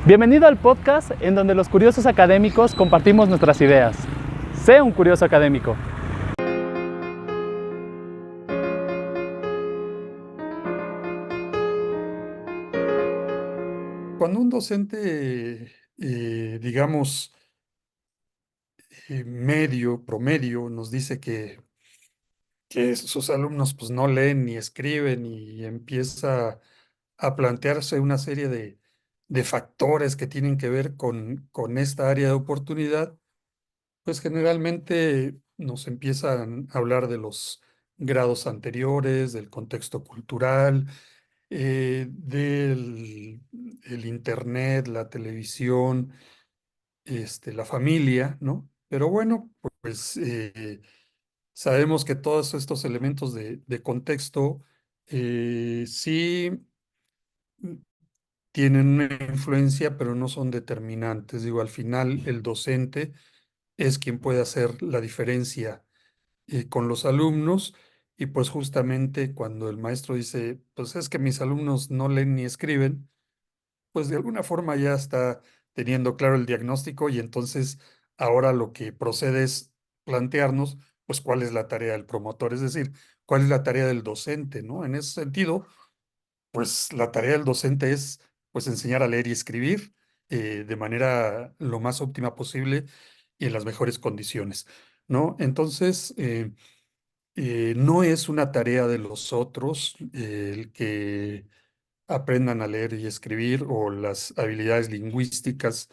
Bienvenido al podcast en donde los curiosos académicos compartimos nuestras ideas. Sé un curioso académico. Cuando un docente, digamos, promedio, nos dice que sus alumnos pues, no leen ni escriben y empieza a plantearse una serie de factores que tienen que ver con esta área de oportunidad, pues generalmente nos empiezan a hablar de los grados anteriores, del contexto cultural, del el internet, la televisión, la familia, ¿no? Pero bueno, pues sabemos que todos estos elementos de contexto sí tienen una influencia, pero no son determinantes. Digo, al final el docente es quien puede hacer la diferencia con los alumnos y pues justamente cuando el maestro dice, pues es que mis alumnos no leen ni escriben, pues de alguna forma ya está teniendo claro el diagnóstico y entonces ahora lo que procede es plantearnos, pues cuál es la tarea del promotor, es decir, cuál es la tarea del docente, ¿no? En ese sentido, pues la tarea del docente es pues enseñar a leer y escribir de manera lo más óptima posible y en las mejores condiciones, ¿no? Entonces, no es una tarea de los otros el que aprendan a leer y escribir o las habilidades lingüísticas,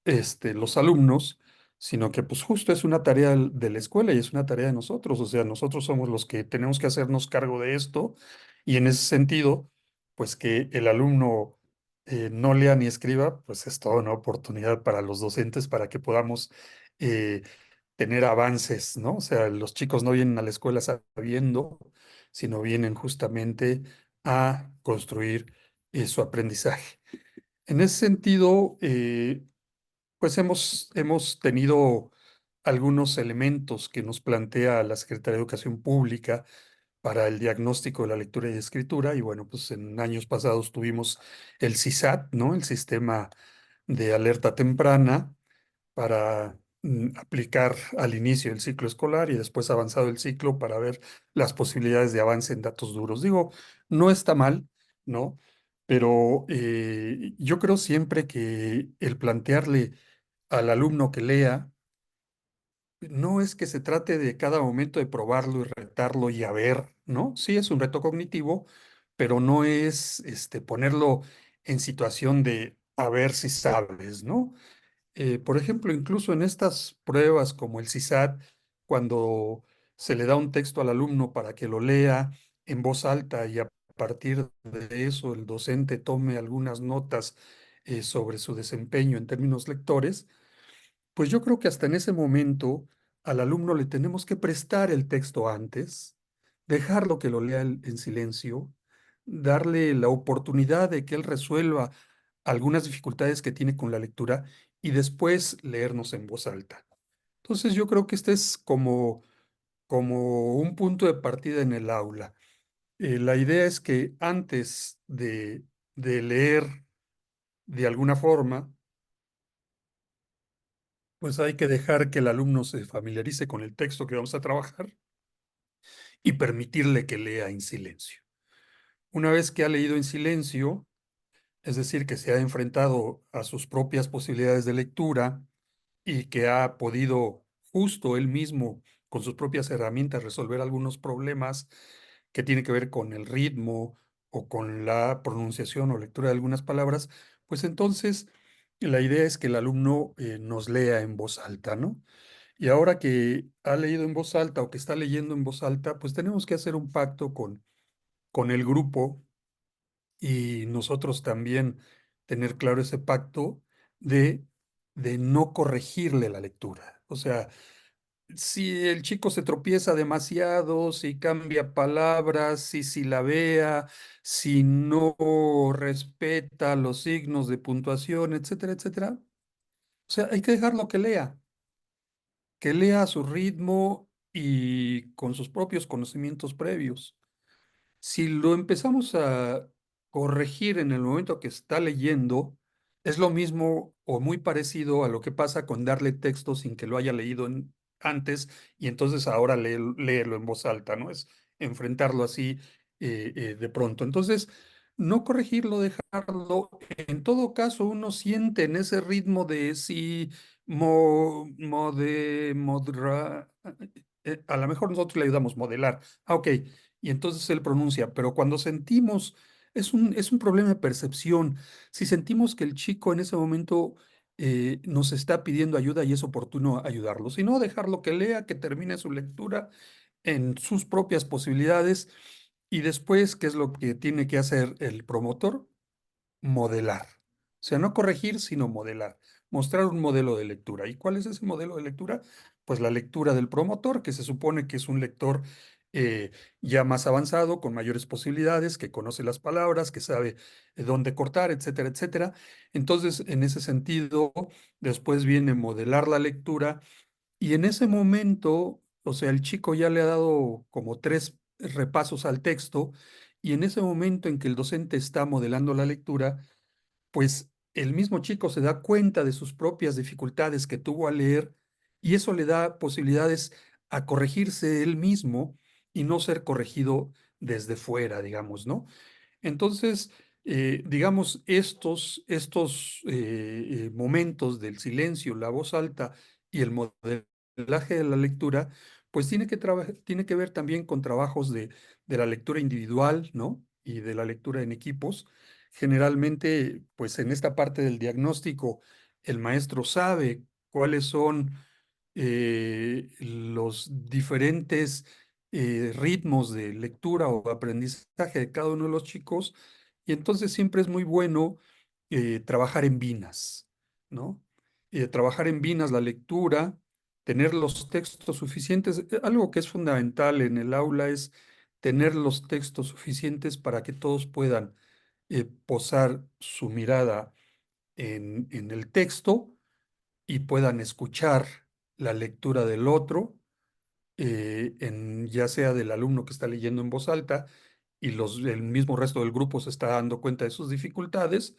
los alumnos, sino que pues justo es una tarea de la escuela y es una tarea de nosotros, o sea, nosotros somos los que tenemos que hacernos cargo de esto y en ese sentido, pues que el alumno no lea ni escriba, pues es toda una oportunidad para los docentes para que podamos eh, tener avances, ¿no? O sea, los chicos no vienen a la escuela sabiendo, sino vienen justamente a construir su aprendizaje. En ese sentido, pues hemos tenido algunos elementos que nos plantea la Secretaría de Educación Pública para el diagnóstico de la lectura y escritura. Y bueno, pues en años pasados tuvimos el CISAT, ¿no? El Sistema de Alerta Temprana para aplicar al inicio del ciclo escolar y después avanzado el ciclo para ver las posibilidades de avance en datos duros. Digo, no está mal, ¿no? Pero yo creo siempre que el plantearle al alumno que lea, no es que se trate de cada momento de probarlo y retarlo y a ver, ¿no? Sí es un reto cognitivo, pero no es ponerlo en situación de a ver si sabes, ¿no? Por ejemplo, incluso en estas pruebas como el CISAT, cuando se le da un texto al alumno para que lo lea en voz alta y a partir de eso el docente tome algunas notas sobre su desempeño en términos lectores, pues yo creo que hasta en ese momento al alumno le tenemos que prestar el texto antes, dejarlo que lo lea en silencio, darle la oportunidad de que él resuelva algunas dificultades que tiene con la lectura y después leernos en voz alta. Entonces yo creo que este es como un punto de partida en el aula. La idea es que antes de leer de alguna forma, pues hay que dejar que el alumno se familiarice con el texto que vamos a trabajar y permitirle que lea en silencio. Una vez que ha leído en silencio, es decir, que se ha enfrentado a sus propias posibilidades de lectura y que ha podido justo él mismo, con sus propias herramientas, resolver algunos problemas que tienen que ver con el ritmo o con la pronunciación o lectura de algunas palabras, pues entonces la idea es que el alumno nos lea en voz alta, ¿no? Y ahora que ha leído en voz alta o que está leyendo en voz alta, pues tenemos que hacer un pacto con el grupo y nosotros también tener claro ese pacto de, de no corregirle la lectura. O sea, si el chico se tropieza demasiado, si cambia palabras, si silabea, si no respeta los signos de puntuación, etcétera, etcétera. O sea, hay que dejarlo que lea a su ritmo y con sus propios conocimientos previos. Si lo empezamos a corregir en el momento que está leyendo, Es lo mismo o muy parecido a lo que pasa con darle texto sin que lo haya leído antes y entonces ahora léelo en voz alta, ¿no? Es enfrentarlo así de pronto. Entonces, no corregirlo, dejarlo. En todo caso, uno siente en ese ritmo de sí, a lo mejor nosotros le ayudamos modelar. Ah, ok. Y entonces él pronuncia, pero cuando sentimos, es un problema de percepción. Si sentimos que el chico en ese momento nos está pidiendo ayuda y es oportuno ayudarlo, si no, dejarlo que lea, que termine su lectura en sus propias posibilidades y después, ¿qué es lo que tiene que hacer el promotor? Modelar. O sea, no corregir, sino modelar. Mostrar un modelo de lectura. ¿Y cuál es ese modelo de lectura? Pues la lectura del promotor, que se supone que es un lector eh, ya más avanzado, con mayores posibilidades, que conoce las palabras, que sabe dónde cortar, etcétera, etcétera. Entonces, en ese sentido, después viene modelar la lectura y en ese momento, o sea, el chico ya le ha dado como tres repasos al texto y en ese momento en que el docente está modelando la lectura, pues el mismo chico se da cuenta de sus propias dificultades que tuvo al leer y eso le da posibilidades a corregirse él mismo y no ser corregido desde fuera, digamos, ¿no? Entonces, digamos, estos momentos del silencio, la voz alta y el modelaje de la lectura, pues tiene que ver también con trabajos de la lectura individual, ¿no? Y de la lectura en equipos. Generalmente, pues en esta parte del diagnóstico, el maestro sabe cuáles son los diferentes ritmos de lectura o aprendizaje de cada uno de los chicos, y entonces siempre es muy bueno trabajar en binas, ¿no? Trabajar en binas la lectura, tener los textos suficientes. Algo que es fundamental en el aula es tener los textos suficientes para que todos puedan posar su mirada en el texto y puedan escuchar la lectura del otro, ya sea del alumno que está leyendo en voz alta y el mismo resto del grupo se está dando cuenta de sus dificultades,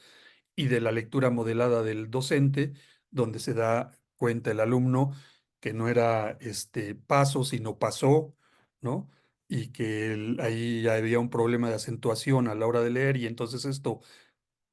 y de la lectura modelada del docente, donde se da cuenta el alumno que no era este paso, sino pasó, ¿no? Y que ahí había un problema de acentuación a la hora de leer, y entonces esto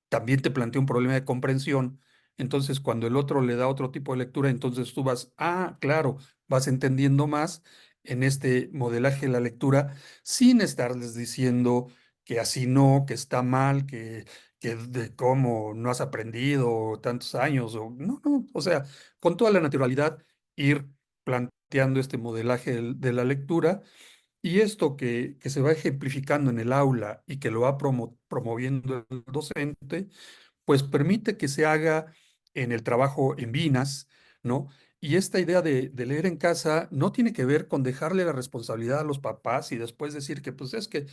también te plantea un problema de comprensión. Entonces, cuando el otro le da otro tipo de lectura, entonces tú vas, ah, claro, vas entendiendo más en este modelaje de la lectura sin estarles diciendo que así no, que está mal, que de cómo no has aprendido tantos años, o no, no, o sea, con toda la naturalidad ir planteando este modelaje de la lectura y esto que se va ejemplificando en el aula y que lo va promoviendo el docente, pues permite que se haga en el trabajo en Vinas, ¿no? Y esta idea de leer en casa no tiene que ver con dejarle la responsabilidad a los papás y después decir que pues es que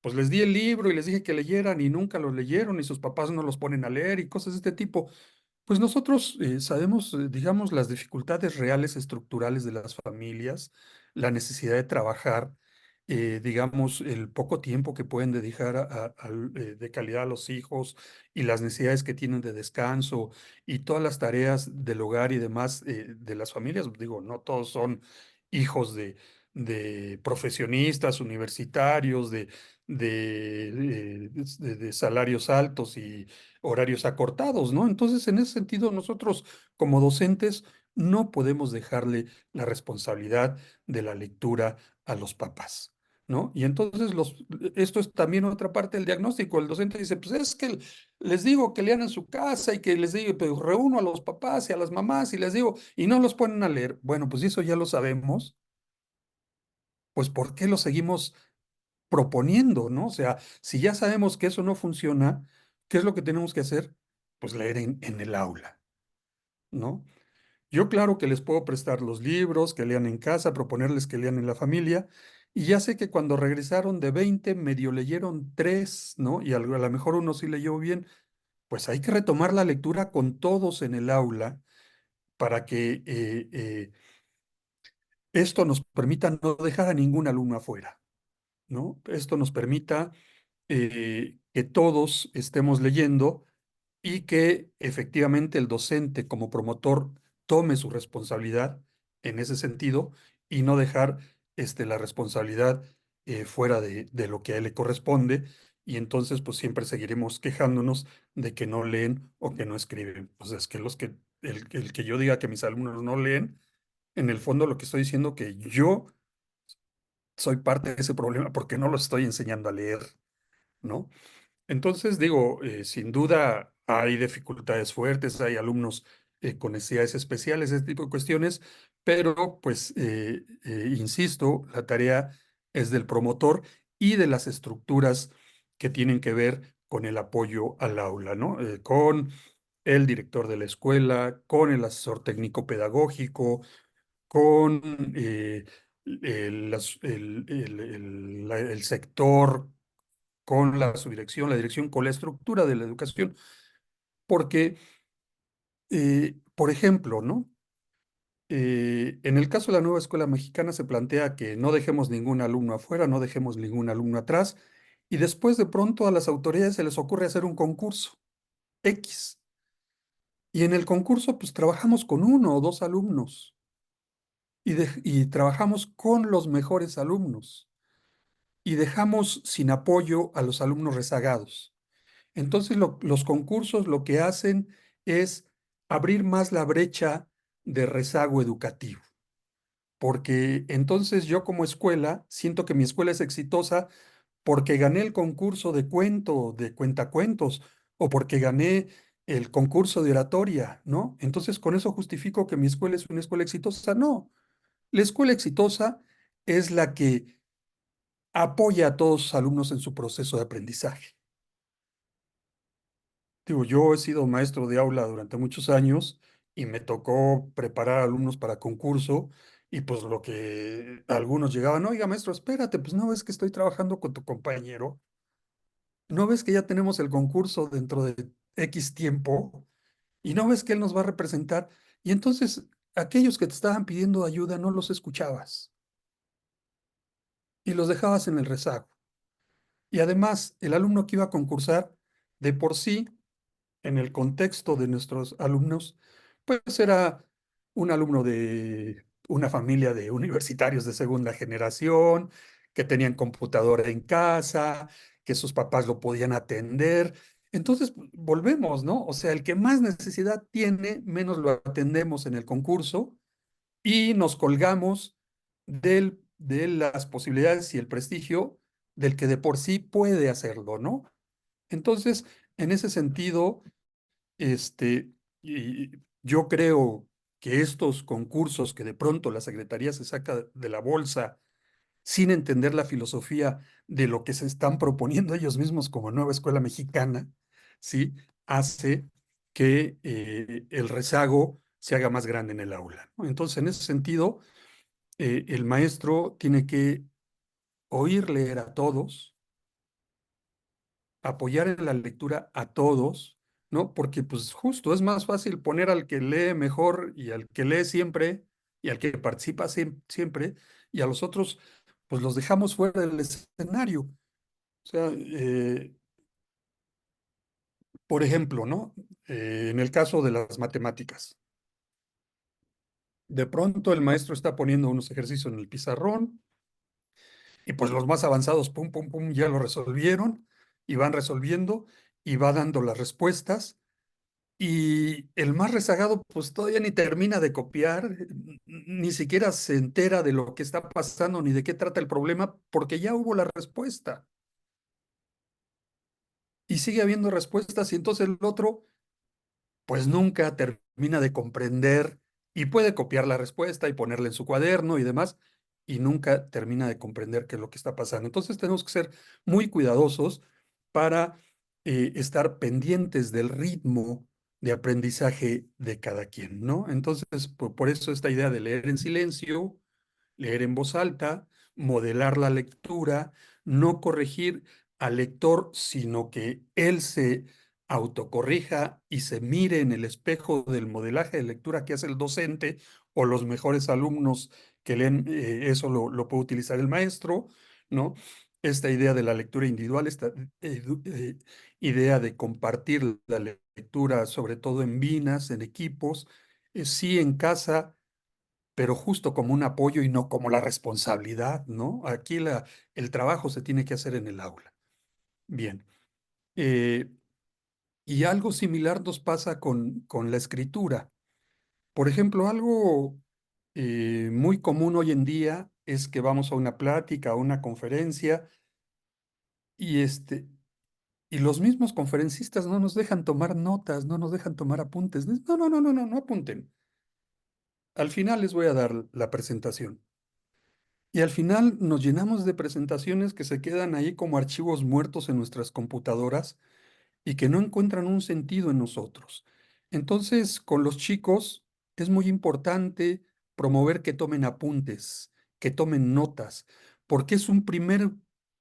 pues les di el libro y les dije que leyeran y nunca los leyeron y sus papás no los ponen a leer y cosas de este tipo. Pues nosotros sabemos, digamos, las dificultades reales estructurales de las familias, la necesidad de trabajar, digamos, el poco tiempo que pueden dedicar de calidad a los hijos y las necesidades que tienen de descanso y todas las tareas del hogar y demás de las familias. Digo, no todos son hijos de profesionistas universitarios, de salarios altos y horarios acortados, ¿no? Entonces, en ese sentido, nosotros como docentes no podemos dejarle la responsabilidad de la lectura a los papás, ¿no? Y entonces esto es también otra parte del diagnóstico. El docente dice, pues es que les digo que lean en su casa y que les digo, pues reúno a los papás y a las mamás y les digo, y no los ponen a leer. Bueno, pues eso ya lo sabemos, pues ¿por qué lo seguimos proponiendo, ¿no? O sea, si ya sabemos que eso no funciona, ¿qué es lo que tenemos que hacer? Pues leer en el aula, ¿no? Yo claro que les puedo prestar los libros, que lean en casa, proponerles que lean en la familia, y ya sé que cuando regresaron de 20 medio leyeron 3, ¿no? Y a lo mejor uno sí leyó bien, pues hay que retomar la lectura con todos en el aula para que esto nos permita no dejar a ningún alumno afuera, ¿no? Esto nos permita que todos estemos leyendo y que efectivamente el docente como promotor tome su responsabilidad en ese sentido y no dejar la responsabilidad fuera de lo que a él le corresponde. Y entonces pues siempre seguiremos quejándonos de que no leen o que no escriben. Pues es que el que yo diga que mis alumnos no leen, en el fondo lo que estoy diciendo que yo soy parte de ese problema porque no los estoy enseñando a leer, ¿no? Entonces, digo, sin duda hay dificultades fuertes, hay alumnos con necesidades especiales, ese tipo de cuestiones, pero pues, insisto, la tarea es del promotor y de las estructuras que tienen que ver con el apoyo al aula, ¿no? Con el director de la escuela, con el asesor técnico pedagógico, con el sector, con la subdirección, la dirección, con la estructura de la educación, porque, por ejemplo, ¿no? En el caso de la nueva escuela mexicana se plantea que no dejemos ningún alumno afuera, no dejemos ningún alumno atrás, y después de pronto a las autoridades se les ocurre hacer un concurso X, y en el concurso pues trabajamos con uno o dos alumnos, y trabajamos con los mejores alumnos, y dejamos sin apoyo a los alumnos rezagados. Entonces, los concursos lo que hacen es abrir más la brecha de rezago educativo, porque entonces yo como escuela siento que mi escuela es exitosa porque gané el concurso de cuento, de cuentacuentos, o porque gané el concurso de oratoria, ¿no? Entonces, con eso justifico que mi escuela es una escuela exitosa. No, la escuela exitosa es la que apoya a todos sus alumnos en su proceso de aprendizaje. Digo, yo he sido maestro de aula durante muchos años y me tocó preparar alumnos para concurso y pues lo que algunos llegaban, oiga, maestro, espérate, pues no ves que estoy trabajando con tu compañero, no ves que ya tenemos el concurso dentro de X tiempo y no ves que él nos va a representar. Y entonces aquellos que te estaban pidiendo ayuda no los escuchabas y los dejabas en el rezago. Y además, el alumno que iba a concursar de por sí en el contexto de nuestros alumnos, pues era un alumno de una familia de universitarios de segunda generación, que tenían computadora en casa, que sus papás lo podían atender. Entonces, volvemos, ¿no? O sea, el que más necesidad tiene, menos lo atendemos en el concurso y nos colgamos de las posibilidades y el prestigio del que de por sí puede hacerlo, ¿no? Entonces, en ese sentido, y yo creo que estos concursos que de pronto la Secretaría se saca de la bolsa sin entender la filosofía de lo que se están proponiendo ellos mismos como nueva escuela mexicana, ¿sí? Hace que el rezago se haga más grande en el aula, ¿no? Entonces, en ese sentido, el maestro tiene que oír leer a todos, apoyar en la lectura a todos, ¿no? Porque pues justo es más fácil poner al que lee mejor y al que lee siempre y al que participa siempre y a los otros pues los dejamos fuera del escenario. O sea, por ejemplo, ¿no? En el caso de las matemáticas, de pronto el maestro está poniendo unos ejercicios en el pizarrón y pues los más avanzados, pum, pum, pum, ya lo resolvieron y van resolviendo y va dando las respuestas. Y el más rezagado, pues todavía ni termina de copiar, ni siquiera se entera de lo que está pasando ni de qué trata el problema, porque ya hubo la respuesta. Y sigue habiendo respuestas, y entonces el otro, pues nunca termina de comprender y puede copiar la respuesta y ponerla en su cuaderno y demás, y nunca termina de comprender qué es lo que está pasando. Entonces tenemos que ser muy cuidadosos para estar pendientes del ritmo de aprendizaje de cada quien, ¿no? Entonces, por eso esta idea de leer en silencio, leer en voz alta, modelar la lectura, no corregir al lector, sino que él se autocorrija y se mire en el espejo del modelaje de lectura que hace el docente o los mejores alumnos que leen, eso lo puede utilizar el maestro, ¿no? esta idea de la lectura individual, esta idea de compartir la lectura, sobre todo en vinas, en equipos, sí en casa, pero justo como un apoyo y no como la responsabilidad, ¿no? Aquí el trabajo se tiene que hacer en el aula. Bien. Eh, y algo similar nos pasa con la escritura. Por ejemplo, algo muy común hoy en día es que vamos a una plática, a una conferencia, y, y los mismos conferencistas no nos dejan tomar notas, no nos dejan tomar apuntes. No, no, no, no, no, no apunten. Al final les voy a dar la presentación. Y al final nos llenamos de presentaciones que se quedan ahí como archivos muertos en nuestras computadoras y que no encuentran un sentido en nosotros. Entonces, con los chicos es muy importante promover que tomen apuntes, que tomen notas, porque es un primer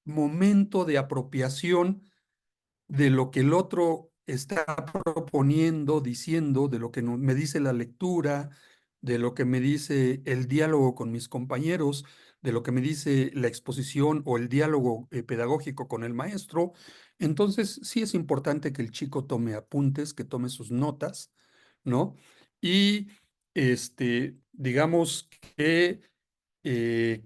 momento de apropiación de lo que el otro está proponiendo, diciendo, de lo que me dice la lectura, de lo que me dice el diálogo con mis compañeros, de lo que me dice la exposición o el diálogo pedagógico con el maestro. Entonces, sí es importante que el chico tome apuntes, que tome sus notas, ¿no? Y digamos que,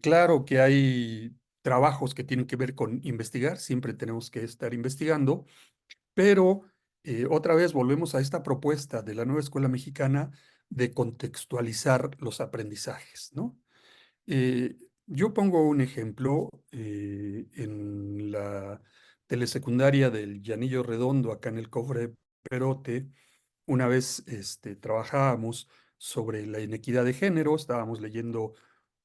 claro que hay trabajos que tienen que ver con investigar, siempre tenemos que estar investigando, pero otra vez volvemos a esta propuesta de la nueva escuela mexicana de contextualizar los aprendizajes, ¿no? Eh, yo pongo un ejemplo en la telesecundaria del Llanillo Redondo, acá en el Cofre Perote. Una vez trabajábamos sobre la inequidad de género, estábamos leyendo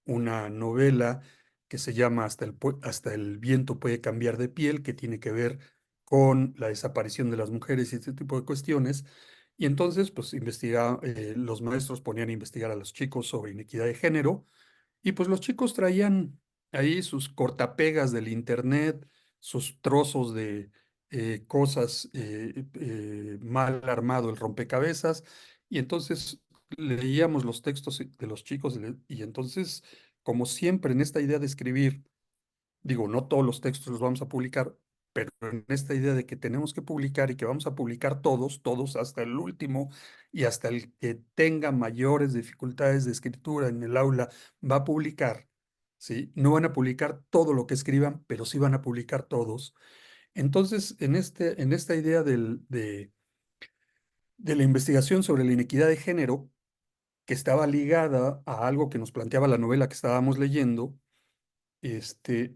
una novela que se llama Hasta el viento puede cambiar de piel, que tiene que ver con la desaparición de las mujeres y este tipo de cuestiones. Y entonces, pues, los maestros ponían a investigar a los chicos sobre inequidad de género, y pues los chicos traían ahí sus cortapegas del internet, sus trozos de cosas mal armado el rompecabezas, y entonces leíamos los textos de los chicos, y entonces, como siempre en esta idea de escribir, digo, no todos los textos los vamos a publicar, pero en esta idea de que tenemos que publicar y que vamos a publicar todos, todos hasta el último y hasta el que tenga mayores dificultades de escritura en el aula va a publicar, ¿sí? No van a publicar todo lo que escriban, pero sí van a publicar todos. Entonces, en esta idea de la investigación sobre la inequidad de género, que estaba ligada a algo que nos planteaba la novela que estábamos leyendo, este,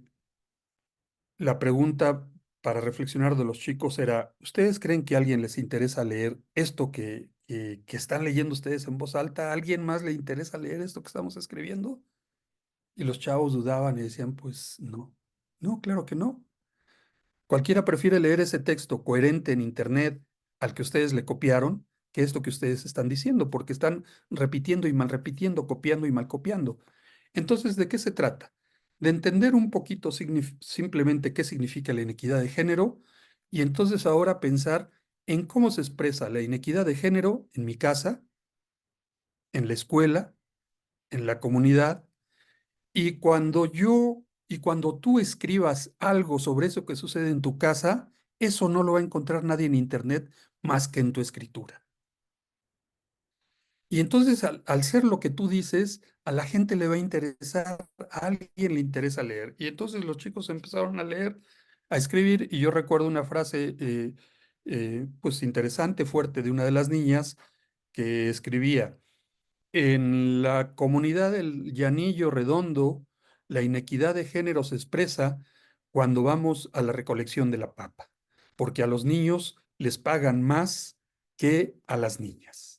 la pregunta para reflexionar de los chicos era: ¿ustedes creen que a alguien les interesa leer esto que están leyendo ustedes en voz alta? ¿A alguien más le interesa leer esto que estamos escribiendo? Y los chavos dudaban y decían, pues no, no, claro que no. Cualquiera prefiere leer ese texto coherente en internet al que ustedes le copiaron que esto que ustedes están diciendo, porque están repitiendo y mal repitiendo, copiando y mal copiando. Entonces, ¿de qué se trata? De entender un poquito simplemente qué significa la inequidad de género, y entonces ahora pensar en cómo se expresa la inequidad de género en mi casa, en la escuela, en la comunidad, y cuando tú escribas algo sobre eso que sucede en tu casa, eso no lo va a encontrar nadie en internet más que en tu escritura. Y entonces, al ser lo que tú dices, a la gente le va a interesar, a alguien le interesa leer. Y entonces los chicos empezaron a leer, a escribir, y yo recuerdo una frase pues interesante, fuerte, de una de las niñas que escribía: en la comunidad del Llanillo Redondo, la inequidad de género se expresa cuando vamos a la recolección de la papa, porque a los niños les pagan más que a las niñas.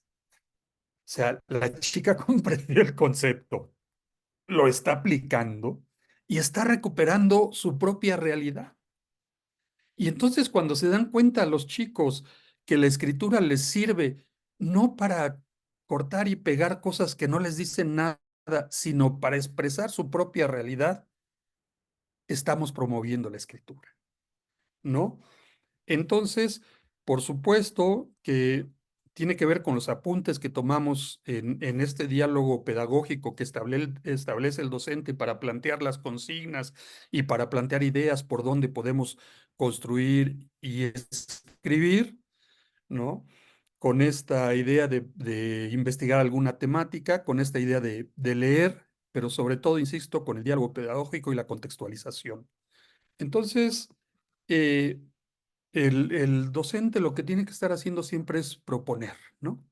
O sea, la chica comprendió el concepto, lo está aplicando y está recuperando su propia realidad. Y entonces, cuando se dan cuenta los chicos que la escritura les sirve no para cortar y pegar cosas que no les dicen nada, sino para expresar su propia realidad, estamos promoviendo la escritura, ¿no? Entonces, por supuesto que tiene que ver con los apuntes que tomamos en este diálogo pedagógico que establece el docente para plantear las consignas y para plantear ideas por donde podemos construir y escribir, ¿no? Con esta idea de investigar alguna temática, con esta idea de leer, pero sobre todo, insisto, con el diálogo pedagógico y la contextualización. Entonces, eh, el docente lo que tiene que estar haciendo siempre es proponer, ¿no?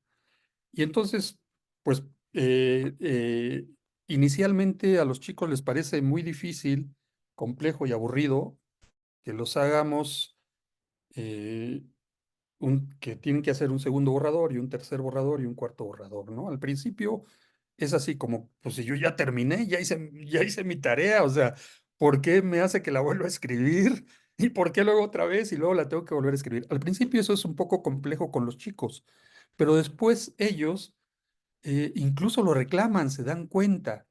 Y entonces, pues, eh, eh, inicialmente a los chicos les parece muy difícil, complejo y aburrido que los hagamos, eh, que tienen que hacer un segundo borrador y un tercer borrador y un cuarto borrador, ¿no? Al principio es así como, pues si yo ya terminé, ya hice mi tarea, o sea, ¿por qué me hace que la vuelva a escribir? ¿Y por qué luego otra vez y luego la tengo que volver a escribir? Al principio eso es un poco complejo con los chicos, pero después ellos incluso lo reclaman, se dan cuenta.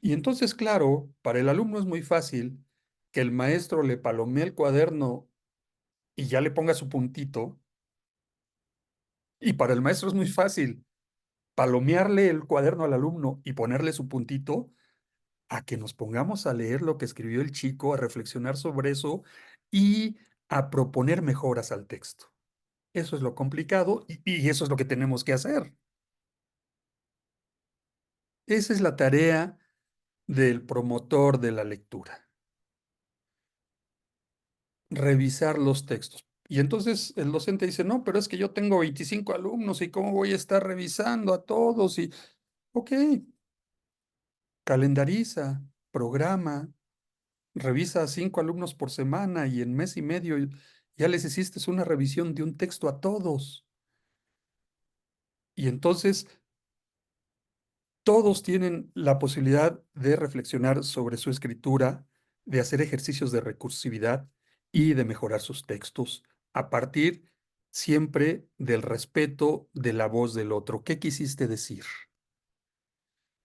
Y entonces, claro, para el alumno es muy fácil que el maestro le palomee el cuaderno y ya le ponga su puntito, y para el maestro es muy fácil palomearle el cuaderno al alumno y ponerle su puntito, a que nos pongamos a leer lo que escribió el chico, a reflexionar sobre eso y a proponer mejoras al texto. Eso es lo complicado y eso es lo que tenemos que hacer. Esa es la tarea del promotor de la lectura, revisar los textos. Y entonces el docente dice, no, pero es que yo tengo 25 alumnos y cómo voy a estar revisando a todos. Y, ok, calendariza, programa, revisa a 5 alumnos por semana y en mes y medio ya les hiciste una revisión de un texto a todos. Y entonces todos tienen la posibilidad de reflexionar sobre su escritura, de hacer ejercicios de recursividad y de mejorar sus textos a partir siempre del respeto de la voz del otro. ¿Qué quisiste decir?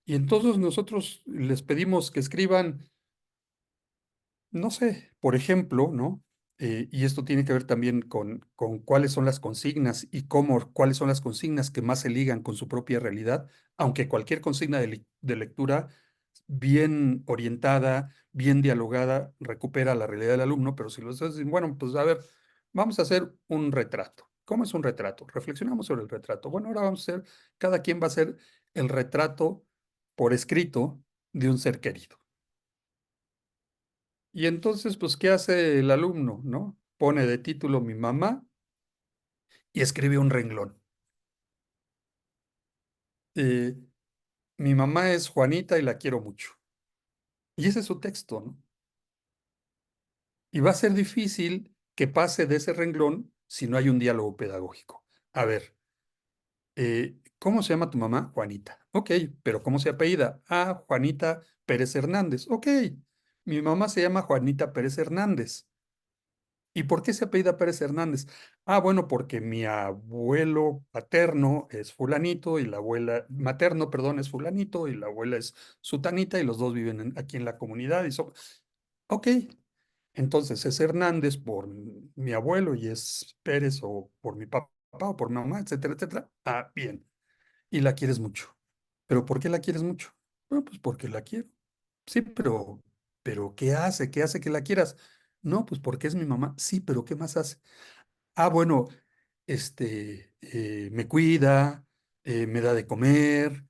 Y entonces nosotros les pedimos que escriban, no sé, por ejemplo, ¿no? Y esto tiene que ver también con cuáles son las consignas y cuáles son las consignas que más se ligan con su propia realidad, aunque cualquier consigna de lectura bien orientada, bien dialogada, recupera la realidad del alumno, pero si los haces, bueno, pues a ver, vamos a hacer un retrato. ¿Cómo es un retrato? Reflexionamos sobre el retrato. Bueno, ahora vamos a hacer, cada quien va a hacer el retrato por escrito de un ser querido. Y entonces, pues, ¿qué hace el alumno, no? Pone de título mi mamá y escribe un renglón. Eh, Mi mamá es Juanita y la quiero mucho. Y ese es su texto, ¿no? Y va a ser difícil que pase de ese renglón si no hay un diálogo pedagógico. A ver, ¿cómo se llama tu mamá? Juanita. Ok, pero ¿cómo se apellida? Ah, Juanita Pérez Hernández. Ok, mi mamá se llama Juanita Pérez Hernández. ¿Y por qué se apellida Pérez Hernández? Ah, bueno, porque mi abuelo paterno es fulanito y la abuela, materno, perdón, es fulanito y la abuela es sutanita y los dos viven aquí en la comunidad. Ok, entonces es Hernández por mi abuelo y es Pérez o por mi papá o por mi mamá, etcétera, etcétera. Ah, bien. Y la quieres mucho. ¿Pero por qué la quieres mucho? Bueno, pues porque la quiero. Sí, pero ¿qué hace? ¿Qué hace que la quieras? No, pues porque es mi mamá. Sí, pero ¿qué más hace? Ah, bueno, me cuida, me da de comer,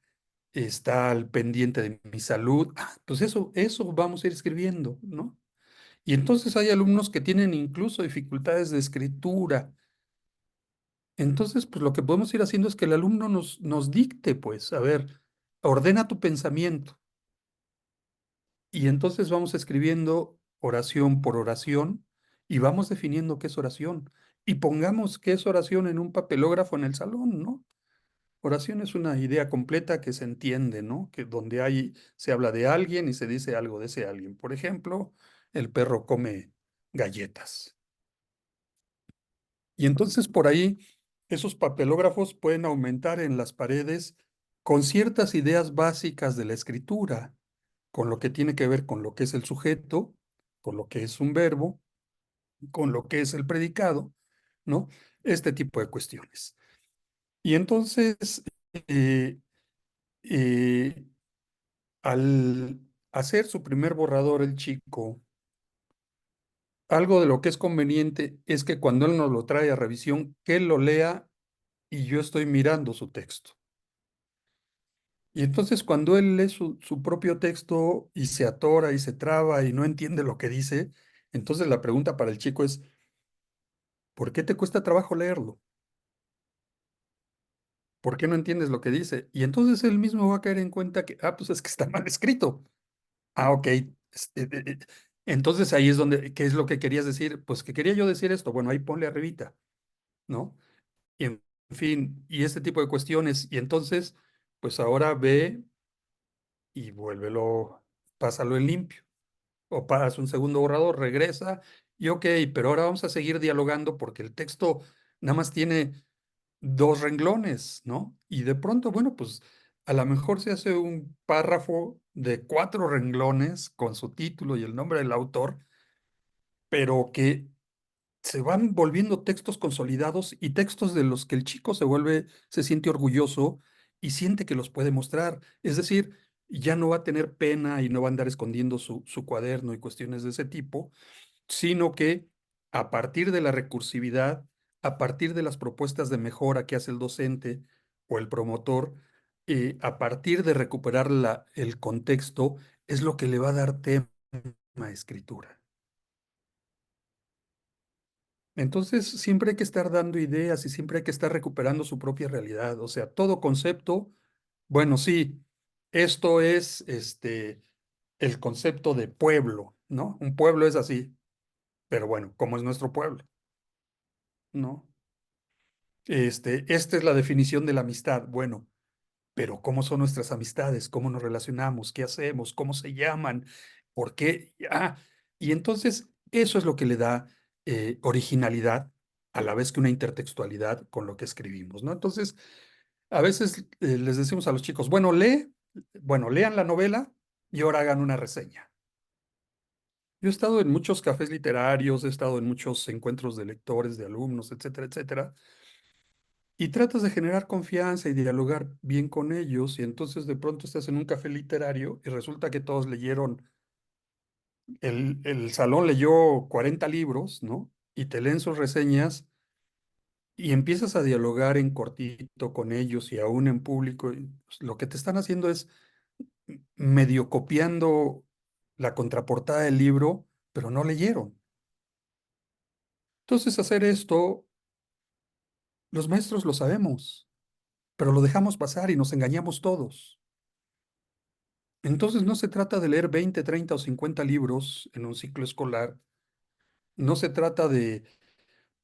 está al pendiente de mi salud. Ah, pues eso vamos a ir escribiendo, ¿no? Y entonces hay alumnos que tienen incluso dificultades de escritura. Entonces, pues lo que podemos ir haciendo es que el alumno nos dicte, pues, a ver, ordena tu pensamiento. Y entonces vamos escribiendo oración por oración y vamos definiendo qué es oración. Y pongamos qué es oración en un papelógrafo en el salón, ¿no? Oración es una idea completa que se entiende, ¿no? Que donde se habla de alguien y se dice algo de ese alguien. Por ejemplo, el perro come galletas. Y entonces por ahí esos papelógrafos pueden aumentar en las paredes con ciertas ideas básicas de la escritura, con lo que tiene que ver con lo que es el sujeto, con lo que es un verbo, con lo que es el predicado, ¿no? Este tipo de cuestiones. Y entonces, eh, eh, al hacer su primer borrador, el chico, algo de lo que es conveniente es que cuando él nos lo trae a revisión, que él lo lea y yo estoy mirando su texto. Y entonces cuando él lee su propio texto y se atora y se traba y no entiende lo que dice, entonces la pregunta para el chico es, ¿por qué te cuesta trabajo leerlo? ¿Por qué no entiendes lo que dice? Y entonces él mismo va a caer en cuenta que, pues es que está mal escrito. Ah, ok. Entonces ahí es donde, ¿qué es lo que querías decir? Pues que quería yo decir esto. Bueno, ahí ponle arribita, ¿no? Y en fin, y este tipo de cuestiones. Y entonces, pues ahora ve y vuélvelo, pásalo en limpio. O pasa un segundo borrador, regresa y ok, pero ahora vamos a seguir dialogando porque el texto nada más tiene dos renglones, ¿no? Y de pronto, bueno, pues a lo mejor se hace un párrafo de cuatro renglones con su título y el nombre del autor, pero que se van volviendo textos consolidados y textos de los que el chico se siente orgulloso y siente que los puede mostrar. Es decir, ya no va a tener pena y no va a andar escondiendo su cuaderno y cuestiones de ese tipo, sino que a partir de la recursividad, a partir de las propuestas de mejora que hace el docente o el promotor, a partir de recuperar el contexto, es lo que le va a dar tema a escritura. Entonces, siempre hay que estar dando ideas y siempre hay que estar recuperando su propia realidad. O sea, todo concepto, bueno, sí, esto es el concepto de pueblo, ¿no? Un pueblo es así, pero bueno, ¿cómo es nuestro pueblo? ¿No? Esta es la definición de la amistad. Bueno, pero ¿cómo son nuestras amistades? ¿Cómo nos relacionamos? ¿Qué hacemos? ¿Cómo se llaman? ¿Por qué? Y entonces eso es lo que le da originalidad a la vez que una intertextualidad con lo que escribimos, ¿no? Entonces, a veces les decimos a los chicos, bueno, lean la novela y ahora hagan una reseña. Yo he estado en muchos cafés literarios, he estado en muchos encuentros de lectores, de alumnos, etcétera, etcétera. Y tratas de generar confianza y dialogar bien con ellos, y entonces de pronto estás en un café literario y resulta que todos leyeron, el salón leyó 40 libros, ¿no? Y te leen sus reseñas y empiezas a dialogar en cortito con ellos y aún en público. Y, pues, lo que te están haciendo es medio copiando la contraportada del libro, pero no leyeron. Entonces hacer esto, los maestros lo sabemos, pero lo dejamos pasar y nos engañamos todos. Entonces no se trata de leer 20, 30 o 50 libros en un ciclo escolar, no se trata de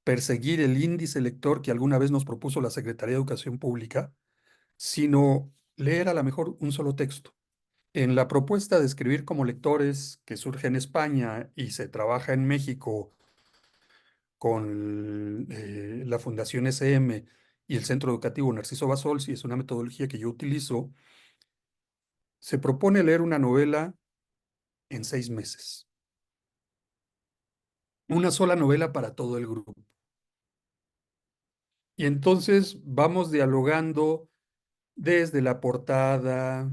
perseguir el índice lector que alguna vez nos propuso la Secretaría de Educación Pública, sino leer a lo mejor un solo texto. En la propuesta de escribir como lectores que surge en España y se trabaja en México con la Fundación SM y el Centro Educativo Narciso Basolsi, es una metodología que yo utilizo, se propone leer una novela en 6 meses. Una sola novela para todo el grupo. Y entonces vamos dialogando desde la portada,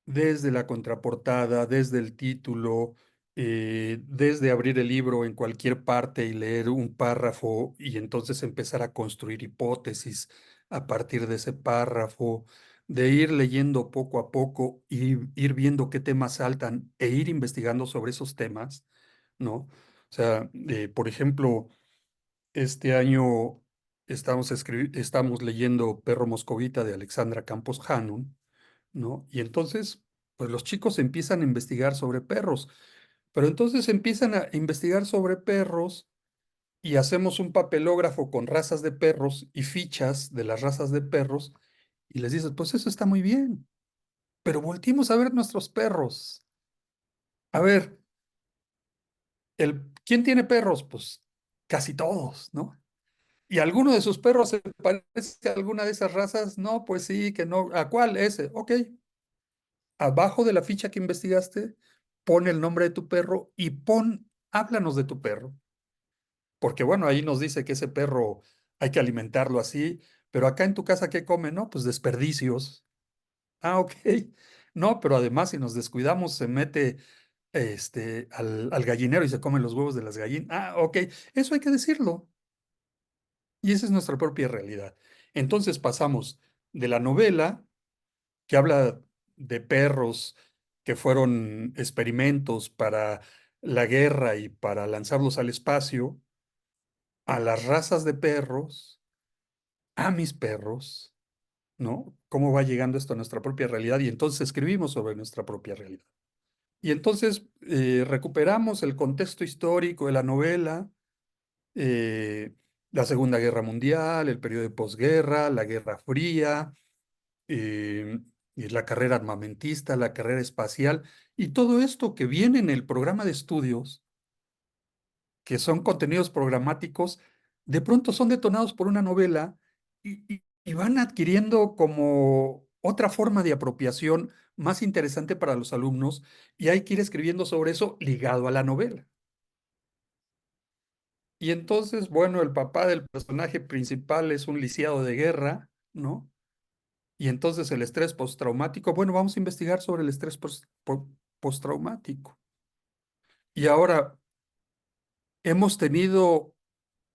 desde la contraportada, desde el título, desde abrir el libro en cualquier parte y leer un párrafo y entonces empezar a construir hipótesis a partir de ese párrafo, de ir leyendo poco a poco y ir viendo qué temas saltan e ir investigando sobre esos temas, ¿no? O sea, por ejemplo, este año estamos leyendo Perro Moscovita de Alexandra Campos Hanum, ¿no? Y entonces, pues los chicos empiezan a investigar sobre perros, pero entonces empiezan a investigar sobre perros y hacemos un papelógrafo con razas de perros y fichas de las razas de perros y les dices, pues eso está muy bien, pero volteemos a ver nuestros perros. A ver, ¿quién tiene perros? Pues casi todos, ¿no? ¿Y alguno de sus perros se parece a alguna de esas razas? No, pues sí, que no. ¿A cuál? Ese. Ok. Abajo de la ficha que investigaste, pon el nombre de tu perro y háblanos de tu perro. Porque bueno, ahí nos dice que ese perro hay que alimentarlo así, pero acá en tu casa, ¿qué comen? No, pues desperdicios. Ah, ok. No, pero además si nos descuidamos, se mete al gallinero y se comen los huevos de las gallinas. Ah, ok. Eso hay que decirlo. Y esa es nuestra propia realidad. Entonces pasamos de la novela, que habla de perros que fueron experimentos para la guerra y para lanzarlos al espacio, a las razas de perros, a mis perros, ¿no? ¿Cómo va llegando esto a nuestra propia realidad? Y entonces escribimos sobre nuestra propia realidad. Y entonces recuperamos el contexto histórico de la novela, eh, la Segunda Guerra Mundial, el periodo de posguerra, la Guerra Fría, eh, y la carrera armamentista, la carrera espacial, y todo esto que viene en el programa de estudios, que son contenidos programáticos, de pronto son detonados por una novela y van adquiriendo como otra forma de apropiación más interesante para los alumnos, y hay que ir escribiendo sobre eso ligado a la novela. Y entonces, bueno, el papá del personaje principal es un lisiado de guerra, ¿no? Y entonces el estrés postraumático, bueno, vamos a investigar sobre el estrés postraumático. Y ahora, ¿hemos tenido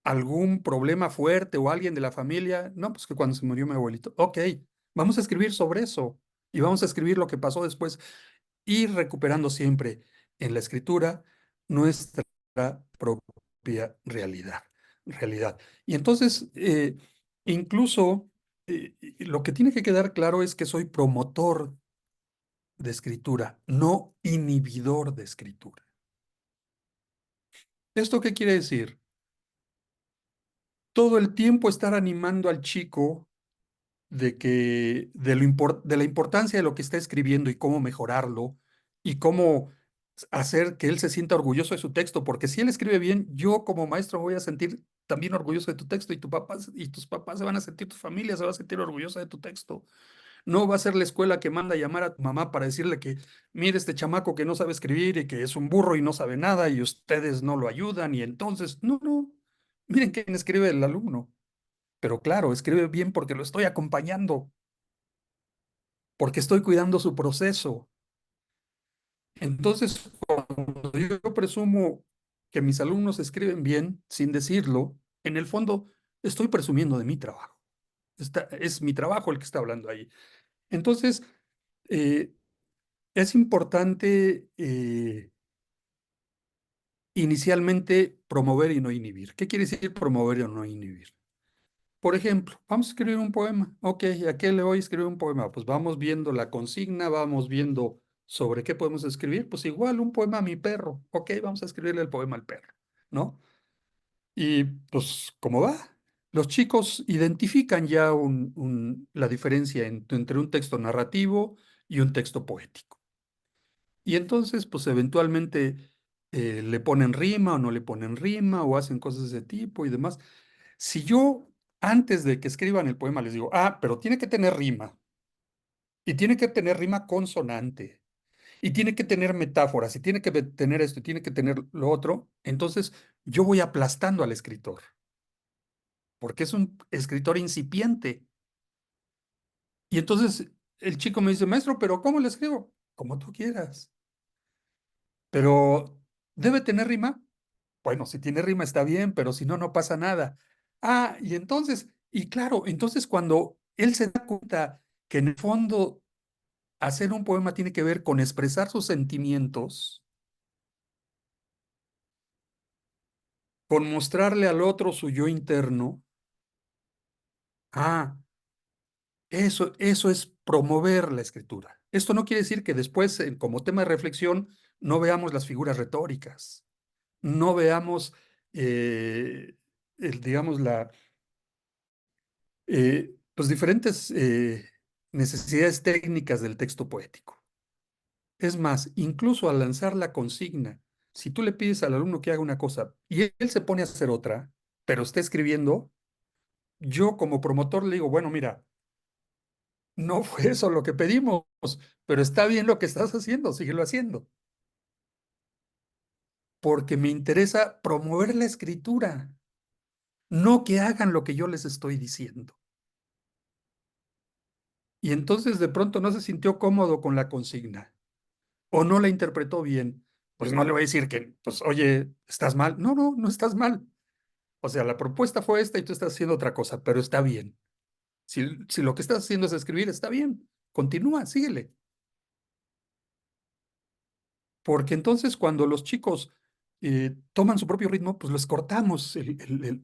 algún problema fuerte o alguien de la familia? No, pues que cuando se murió mi abuelito. Ok, vamos a escribir sobre eso y vamos a escribir lo que pasó después, y recuperando siempre en la escritura nuestra propia realidad. Y entonces, incluso lo que tiene que quedar claro es que soy promotor de escritura, no inhibidor de escritura. ¿Esto qué quiere decir? Todo el tiempo estar animando al chico de la importancia de lo que está escribiendo y cómo mejorarlo y cómo hacer que él se sienta orgulloso de su texto, porque si él escribe bien, yo como maestro voy a sentir también orgulloso de tu texto, y tu papá y tus papás se van a sentir, tu familia se va a sentir orgullosa de tu texto. No va a ser la escuela que manda a llamar a tu mamá para decirle que, mire, este chamaco que no sabe escribir y que es un burro y no sabe nada y ustedes no lo ayudan, y entonces, no, no, miren quién escribe el alumno. Pero claro, escribe bien porque lo estoy acompañando, porque estoy cuidando su proceso. Entonces, cuando yo presumo que mis alumnos escriben bien sin decirlo, en el fondo estoy presumiendo de mi trabajo. Es mi trabajo el que está hablando ahí. Entonces, eh, es importante inicialmente promover y no inhibir. ¿Qué quiere decir promover o no inhibir? Por ejemplo, vamos a escribir un poema. Ok, ¿a qué le voy a escribir un poema? Pues vamos viendo la consigna, vamos viendo sobre qué podemos escribir. Pues igual un poema a mi perro. Ok, vamos a escribirle el poema al perro, ¿no? Y pues, ¿cómo va? Los chicos identifican ya la diferencia entre un texto narrativo y un texto poético. Y entonces, pues eventualmente le ponen rima o no le ponen rima o hacen cosas de ese tipo y demás. Si yo, antes de que escriban el poema, les digo, pero tiene que tener rima, y tiene que tener rima consonante, y tiene que tener metáforas, y tiene que tener esto, y tiene que tener lo otro, entonces yo voy aplastando al escritor, porque es un escritor incipiente. Y entonces el chico me dice, maestro, ¿pero cómo le escribo? Como tú quieras. Pero, ¿debe tener rima? Bueno, si tiene rima está bien, pero si no, no pasa nada. Y entonces, y claro, entonces cuando él se da cuenta que en el fondo hacer un poema tiene que ver con expresar sus sentimientos, con mostrarle al otro su yo interno, ah, eso es promover la escritura. Esto no quiere decir que después, como tema de reflexión, no veamos las figuras retóricas, no veamos, digamos, pues diferentes necesidades técnicas del texto poético. Es más, incluso al lanzar la consigna, si tú le pides al alumno que haga una cosa y él se pone a hacer otra, pero está escribiendo, yo como promotor le digo, bueno, mira, no fue eso lo que pedimos, pero está bien lo que estás haciendo, síguelo haciendo, porque me interesa promover la escritura, no que hagan lo que yo les estoy diciendo. y entonces de pronto no se sintió cómodo con la consigna o no la interpretó bien, pues no le voy a decir que, pues, oye, ¿estás mal? No, no, no estás mal. O sea, la propuesta fue esta y tú estás haciendo otra cosa, pero está bien. Si lo que estás haciendo es escribir, está bien. Continúa, síguele. Porque entonces cuando los chicos toman su propio ritmo, pues les cortamos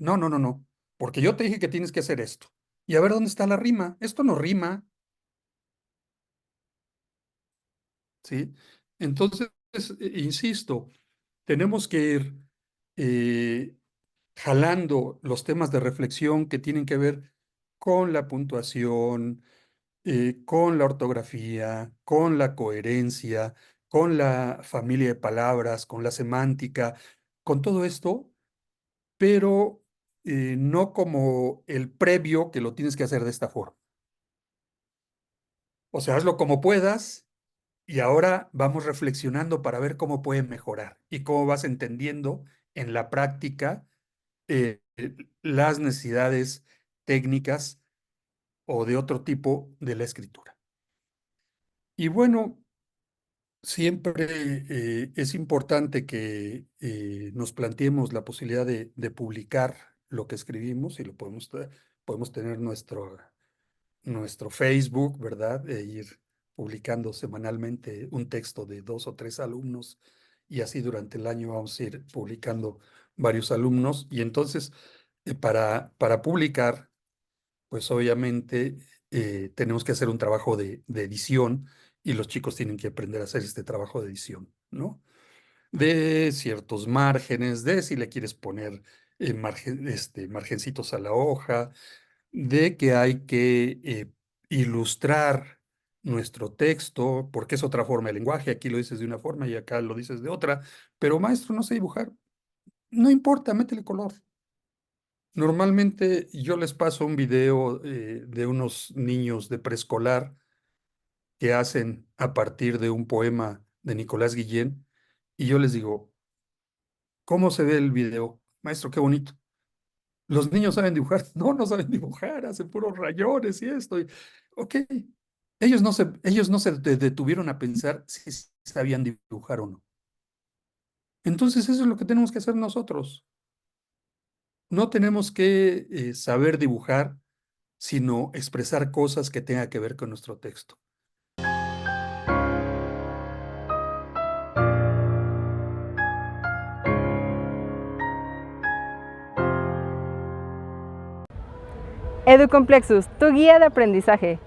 no, no, no, no. Porque yo te dije que tienes que hacer esto. Y a ver dónde está la rima. Esto no rima, ¿sí? Entonces, insisto, tenemos que ir eh, jalando los temas de reflexión que tienen que ver con la puntuación, con la ortografía, con la coherencia, con la familia de palabras, con la semántica, con todo esto, pero no como el previo que lo tienes que hacer de esta forma. O sea, hazlo como puedas y ahora vamos reflexionando para ver cómo puede mejorar y cómo vas entendiendo en la práctica las necesidades técnicas o de otro tipo de la escritura. Y bueno, siempre es importante que nos planteemos la posibilidad de publicar lo que escribimos y lo podemos tener nuestro Facebook, ¿verdad? E ir publicando semanalmente un texto de 2 o 3 alumnos y así durante el año vamos a ir publicando varios alumnos y entonces para publicar, pues obviamente tenemos que hacer un trabajo de edición y los chicos tienen que aprender a hacer este trabajo de edición, ¿no? De ciertos márgenes, de si le quieres poner margencitos a la hoja, de que hay que ilustrar nuestro texto, porque es otra forma de lenguaje, aquí lo dices de una forma y acá lo dices de otra, pero maestro, no sé dibujar, no importa, métele color. Normalmente yo les paso un video de unos niños de preescolar que hacen a partir de un poema de Nicolás Guillén y yo les digo, ¿cómo se ve el video? Maestro, qué bonito. ¿Los niños saben dibujar? No, no saben dibujar, hacen puros rayones y esto. Ok, ellos no se detuvieron a pensar si sabían dibujar o no. Entonces eso es lo que tenemos que hacer nosotros. No tenemos que saber dibujar, sino expresar cosas que tengan que ver con nuestro texto. EduComplexus, tu guía de aprendizaje.